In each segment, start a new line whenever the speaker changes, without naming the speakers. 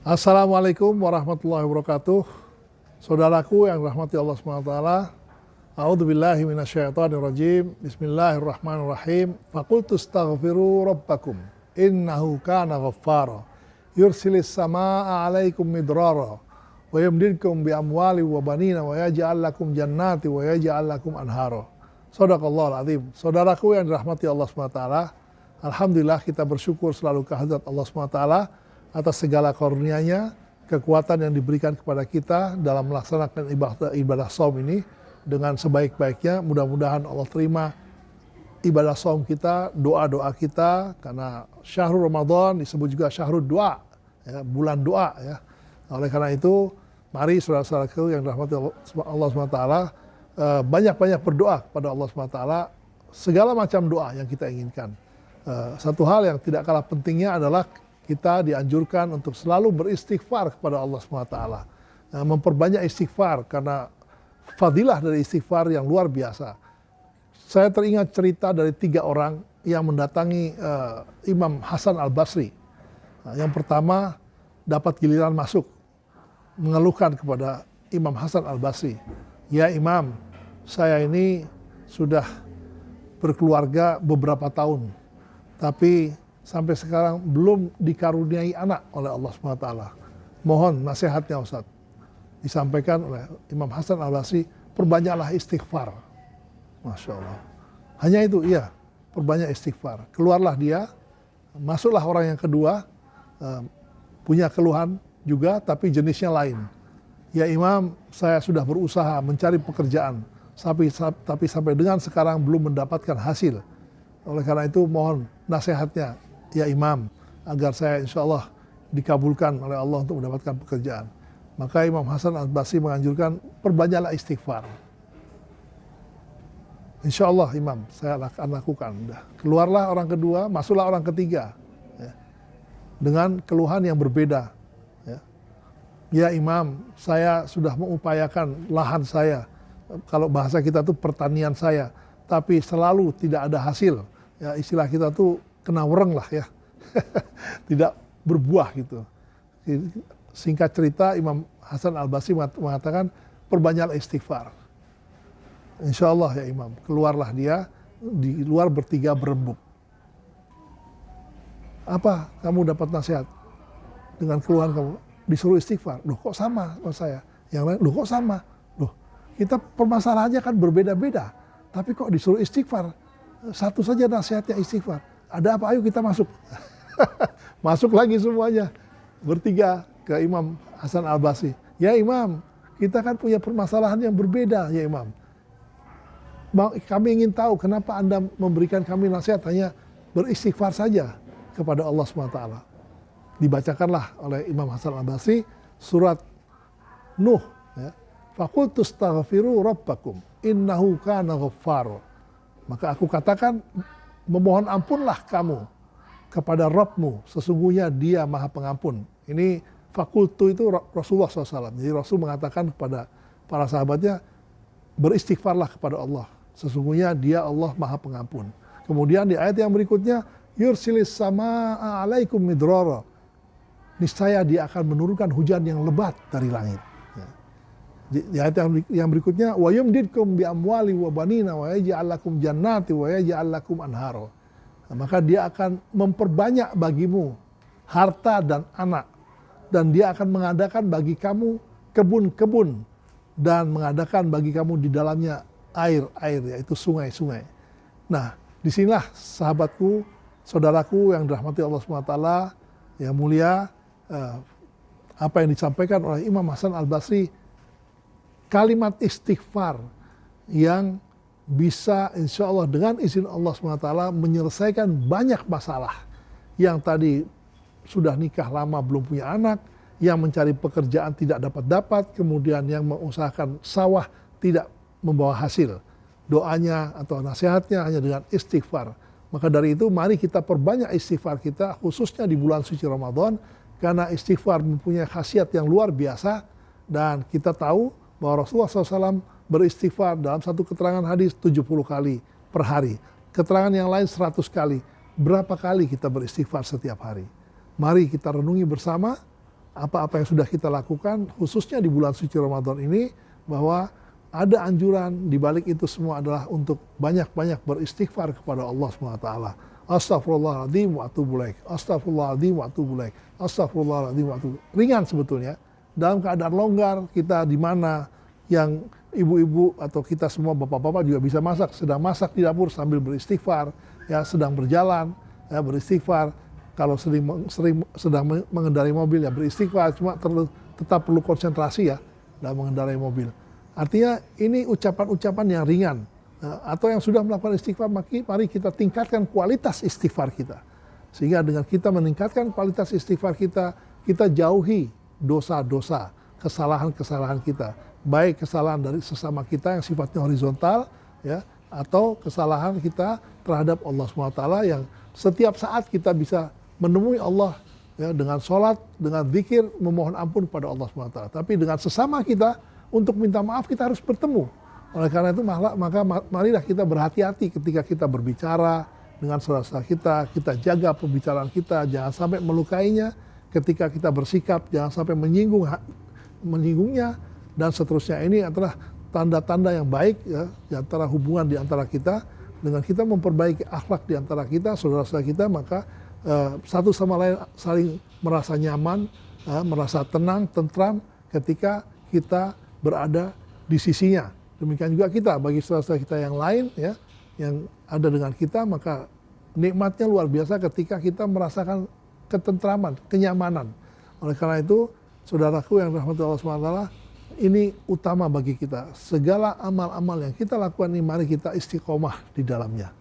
Assalamualaikum warahmatullahi wabarakatuh. Saudaraku yang rahmati Allah SWT. A'udzubillahi minasyaitonirrajim. Bismillahirrahmanirrahim. Faqultu astaghfiru rabbakum innahu kana ghaffara. Yursilis samaa'a 'alaikum midrara wa yumdidkum bi amwali wa banina wa yaj'al lakum jannati wa yaj'al lakum anhara. Shadaqallahul azim. Saudaraku yang dirahmati Allah SWT. Alhamdulillah kita bersyukur selalu kehadirat Allah SWT atas segala karunia-Nya, kekuatan yang diberikan kepada kita dalam melaksanakan ibadah saum ini dengan sebaik-baiknya. Mudah-mudahan Allah terima ibadah saum kita, doa-doa kita, karena syahrul Ramadan disebut juga syahrul doa, ya, bulan doa. Ya. Oleh karena itu, mari saudara-saudaraku yang dirahmati Allah SWT, banyak-banyak berdoa kepada Allah SWT, segala macam doa yang kita inginkan. Satu hal yang tidak kalah pentingnya adalah kita dianjurkan untuk selalu beristighfar kepada Allah SWT. Memperbanyak istighfar karena fadilah dari istighfar yang luar biasa. Saya teringat cerita dari 3 orang yang mendatangi Imam Hasan Al-Basri. Yang pertama dapat giliran masuk, mengeluhkan kepada Imam Hasan Al-Basri. Ya Imam, saya ini sudah berkeluarga beberapa tahun, tapi sampai sekarang belum dikaruniai anak oleh Allah SWT. Mohon nasihatnya Ustaz. Disampaikan oleh Imam Hasan Al-Basri, perbanyaklah istighfar. Masya Allah. Hanya itu, iya, perbanyak istighfar. Keluarlah dia, masuklah orang yang kedua, punya keluhan juga, tapi jenisnya lain. Ya Imam, saya sudah berusaha mencari pekerjaan, tapi sampai dengan sekarang belum mendapatkan hasil. Oleh karena itu mohon nasihatnya, ya Imam, agar saya insya Allah dikabulkan oleh Allah untuk mendapatkan pekerjaan. Maka Imam Hasan Al-Basri menganjurkan, perbanyaklah istighfar. Insya Allah Imam, saya akan lakukan. Keluarlah orang kedua, masuklah orang ketiga, ya, dengan keluhan yang berbeda. Ya Imam, saya sudah mengupayakan lahan saya, kalau bahasa kita tuh pertanian saya, tapi selalu tidak ada hasil. Ya, istilah kita tuh kena wereng lah ya, tidak berbuah gitu. Singkat cerita, Imam Hasan Al-Basri mengatakan, perbanyaklah istighfar. Insya Allah ya Imam, keluarlah dia, di luar bertiga berembuk. Apa kamu dapat nasihat dengan keluhan kamu? Disuruh istighfar. Loh kok sama sama saya? Yang lain, loh kok sama? Loh, kita permasalahannya kan berbeda-beda, tapi kok disuruh istighfar? Satu saja nasihatnya istighfar. Ada apa? Ayo kita masuk. Masuk lagi semuanya. Bertiga ke Imam Hasan Al-Basri. Ya Imam, kita kan punya permasalahan yang berbeda ya Imam. Kami ingin tahu kenapa Anda memberikan kami nasihat hanya beristighfar saja kepada Allah SWT. Dibacakanlah oleh Imam Hasan Al-Basri surat Nuh. Ya. Faqultu astaghfiru rabbakum innahu kana ghaffara. Maka aku katakan, memohon ampunlah kamu kepada Rabbmu, sesungguhnya dia maha pengampun. Ini fakultu itu Rasulullah SAW. Jadi Rasul mengatakan kepada para sahabatnya, beristighfarlah kepada Allah, sesungguhnya dia Allah maha pengampun. Kemudian di ayat yang berikutnya, yursilis samaa'a 'alaikum midrara. Niscaya dia akan menurunkan hujan yang lebat dari langit. Di ayat yang berikutnya, wa yumdidkum bi amwali wa banina wa yaj'al lakum jannati wa yaj'al lakum anhara. Maka dia akan memperbanyak bagimu harta dan anak, dan dia akan mengadakan bagi kamu kebun-kebun dan mengadakan bagi kamu di dalamnya air-air, yaitu sungai-sungai. Nah, disinilah sahabatku, saudaraku yang dirahmati Allah SWT yang mulia, apa yang disampaikan oleh Imam Hasan Al-Basri, kalimat istighfar yang bisa insya Allah dengan izin Allah SWT menyelesaikan banyak masalah. Yang tadi sudah nikah lama belum punya anak, yang mencari pekerjaan tidak dapat, kemudian yang mengusahakan sawah tidak membawa hasil. Doanya atau nasihatnya hanya dengan istighfar. Maka dari itu mari kita perbanyak istighfar kita, khususnya di bulan suci Ramadan, karena istighfar mempunyai khasiat yang luar biasa. Dan kita tahu bahwa Rasulullah SAW beristighfar dalam satu keterangan hadis 70 kali per hari. Keterangan yang lain 100 kali. Berapa kali kita beristighfar setiap hari? Mari kita renungi bersama apa-apa yang sudah kita lakukan, khususnya di bulan suci Ramadan ini, bahwa ada anjuran di balik itu semua adalah untuk banyak-banyak beristighfar kepada Allah SWT. Astaghfirullahaladzim wa atubu ilaik. Astaghfirullahaladzim wa atubu ilaik. Astaghfirullahaladzim wa atubu ilaik. Ringan sebetulnya. Dalam keadaan longgar, kita di mana yang ibu-ibu atau kita semua bapak-bapak juga bisa masak, sedang masak di dapur sambil beristighfar, ya sedang berjalan, ya beristighfar. Kalau sedang mengendarai mobil ya beristighfar, cuma tetap perlu konsentrasi ya dalam mengendarai mobil. Artinya ini ucapan-ucapan yang ringan, atau yang sudah melakukan istighfar, mari kita tingkatkan kualitas istighfar kita. Sehingga dengan kita meningkatkan kualitas istighfar kita, kita jauhi dosa-dosa, kesalahan-kesalahan kita. Baik kesalahan dari sesama kita yang sifatnya horizontal, ya, atau kesalahan kita terhadap Allah SWT yang setiap saat kita bisa menemui Allah, ya, dengan sholat, dengan zikir, memohon ampun kepada Allah SWT. Tapi dengan sesama kita, untuk minta maaf kita harus bertemu. Oleh karena itu maka marilah kita berhati-hati ketika kita berbicara dengan saudara kita jaga pembicaraan kita, jangan sampai melukainya. Ketika kita bersikap, jangan sampai menyinggungnya, dan seterusnya. Ini adalah tanda-tanda yang baik, ya, di antara hubungan di antara kita. Dengan kita memperbaiki akhlak di antara kita, saudara-saudara kita, maka satu sama lain saling merasa nyaman, merasa tenang, tentram ketika kita berada di sisinya. Demikian juga kita, bagi saudara-saudara kita yang lain, ya, yang ada dengan kita, maka nikmatnya luar biasa ketika kita merasakan ketentraman, kenyamanan. Oleh karena itu, saudaraku yang dirahmati Allah SWT, ini utama bagi kita. Segala amal-amal yang kita lakukan ini, mari kita istiqomah di dalamnya.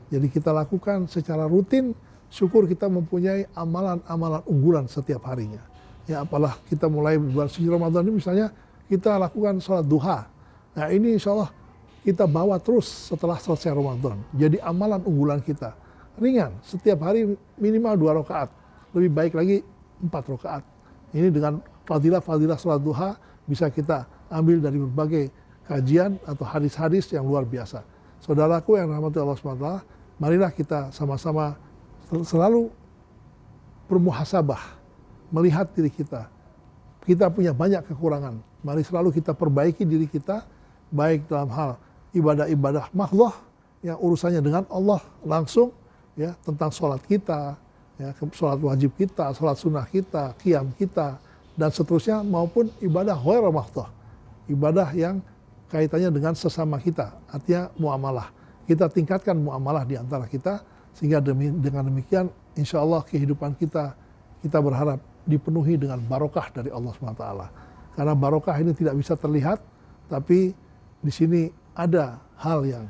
Jadi kita lakukan secara rutin, syukur kita mempunyai amalan-amalan unggulan setiap harinya. Ya, apalah kita mulai bulan suci Ramadan ini misalnya, kita lakukan sholat duha. Nah ini insya Allah kita bawa terus setelah selesai Ramadan. Jadi amalan unggulan kita. Ringan, setiap hari minimal 2 rakaat. Lebih baik lagi 4 rakaat. Ini dengan fadilah-fadilah sholat duha bisa kita ambil dari berbagai kajian atau hadis-hadis yang luar biasa. Saudaraku yang rahmati Allah SWT, marilah kita sama-sama selalu bermuhasabah, melihat diri kita. Kita punya banyak kekurangan. Mari selalu kita perbaiki diri kita, baik dalam hal ibadah-ibadah mahdhah yang urusannya dengan Allah langsung, ya, tentang sholat kita, ya, sholat wajib kita, sholat sunnah kita, qiyam kita, dan seterusnya, maupun ibadah ghair mahdhah, ibadah yang kaitannya dengan sesama kita, artinya muamalah. Kita tingkatkan muamalah di antara kita, sehingga dengan demikian insya Allah kehidupan kita berharap dipenuhi dengan barokah dari Allah SWT. Karena barokah ini tidak bisa terlihat, tapi di sini ada hal yang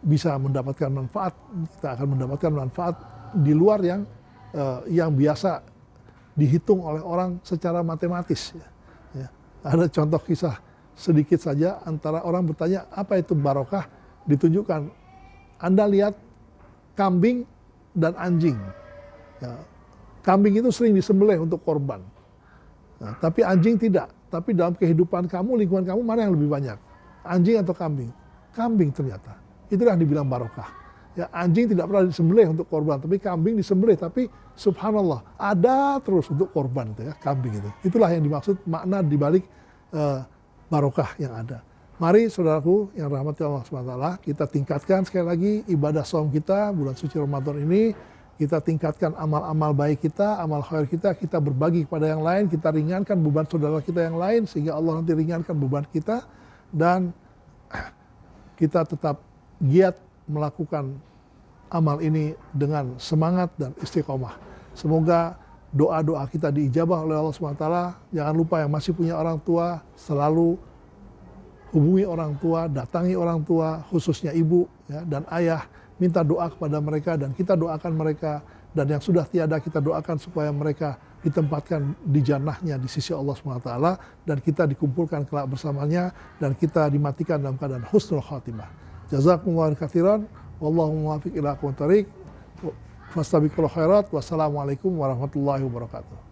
bisa mendapatkan manfaat. Kita akan mendapatkan manfaat di luar yang biasa dihitung oleh orang secara matematis. Ya. Ada contoh kisah sedikit saja, antara orang bertanya apa itu barokah, ditunjukkan. Anda lihat kambing dan anjing. Ya. Kambing itu sering disembelih untuk korban. Nah, tapi anjing tidak. Tapi dalam kehidupan kamu, lingkungan kamu, mana yang lebih banyak? Anjing atau kambing? Kambing ternyata. Itulah yang dibilang barokah. Ya, anjing tidak pernah disembelih untuk korban, tapi kambing disembelih. Tapi subhanallah, ada terus untuk korban, ya, kambing itu. Itulah yang dimaksud makna dibalik barokah yang ada. Mari saudaraku yang rahmati Allah SWT, kita tingkatkan sekali lagi ibadah shaum kita bulan suci Ramadan ini. Kita tingkatkan amal-amal baik kita, amal khair kita berbagi kepada yang lain, kita ringankan beban saudara kita yang lain, sehingga Allah nanti ringankan beban kita, dan kita tetap giat melakukan amal ini dengan semangat dan istiqomah. Semoga doa-doa kita diijabah oleh Allah SWT. Jangan lupa yang masih punya orang tua, selalu hubungi orang tua, datangi orang tua, khususnya ibu, ya, dan ayah. Minta doa kepada mereka dan kita doakan mereka, dan yang sudah tiada kita doakan supaya mereka ditempatkan di jannahnya di sisi Allah SWT, dan kita dikumpulkan kelak bersamanya, dan kita dimatikan dalam keadaan husnul khatimah. Jazakumullahu khairan, wallahu muwaffiq ila aqwamit thoriq, fastabiqul khairat, wassalamualaikum warahmatullahi wabarakatuh.